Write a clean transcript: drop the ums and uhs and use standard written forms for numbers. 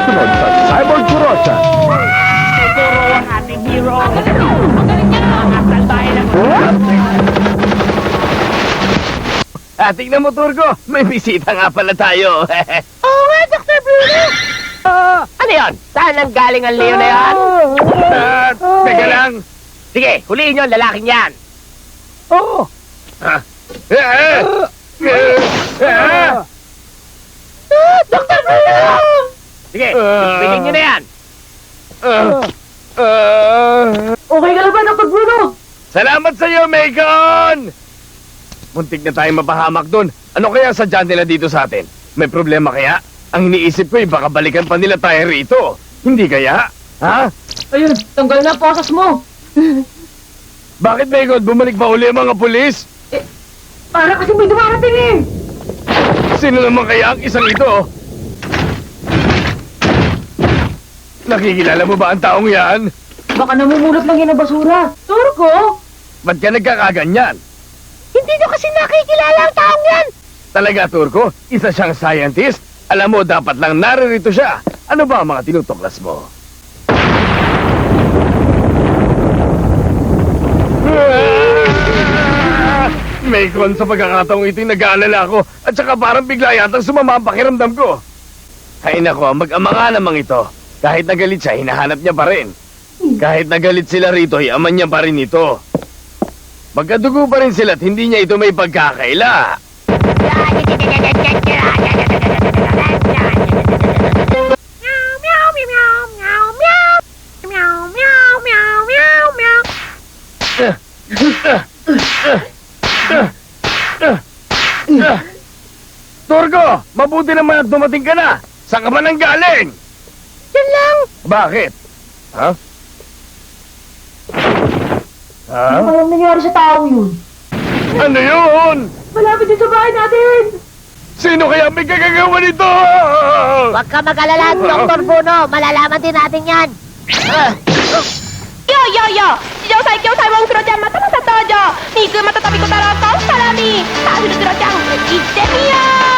Susunod sa Cyborg Kurosa. Siguro ang ating hero. Magaling niya! Mga salbahe ng Tingnan mo, Turgo. May bisita nga pala tayo. Oo nga, Dr. Bruno! Ano yun? Saan ang galing ang Leo na yan? Teka lang. Sige, huliin nyo ang lalaking yan. Oo! Dr. Bruno! Sige, bilhin nyo na yan. Okay ka lang ba, Dr. Bruno? Salamat sa iyo, Macon! Muntik na tayong mapahamak doon. Ano kaya sadya nila dito sa atin? May problema kaya? Ang iniisip ko baka balikan pa nila tayo rito. Hindi kaya? Ha? Ayun, tanggal na ang posas mo. Bakit, Macon? Bumalik pa uli ang mga pulis? Para kasi may dumarating eh. Sino naman kaya ang isang ito? Nakikilala mo ba ang taong yan? Baka namumulot lang yan ang basura. Turko? Ba't ka nagkakaganyan? Hindi nyo kasi nakikilala ang taong yan. Talaga, Turko? Isa siyang scientist? Alam mo, dapat lang naririto siya. Ano ba ang mga tinutuklas mo? Macon, sa pagkakataong ito'y nag-aalala ako at saka parang bigla yatang sumama ang pakiramdam ko. Hay nako, mag-ama nga namang ito. Kahit nagalit siya, hinahanap niya pa rin. Kahit nagalit sila rito, iaman niya pa rin ito. Magkadugo pa rin sila at hindi niya ito may pagkakaila. Turgo, mabuti naman at dumating ka na. Saan ka ba nang galing? Yan lang. Bakit? Ha? Ha? Ano kayang nangyari sa taong yun? Ano yun? Malapit din sa bahay natin. Sino kaya may kagagawa nito? Huwag ka mag-alala, Dr. Bruno. Malalaman din natin yan. Yo, yo, yo! 史上最強サイモンクロちゃんまたまた登場肉また飛びこたろうとサラミさあフルクロちゃん行ってみよう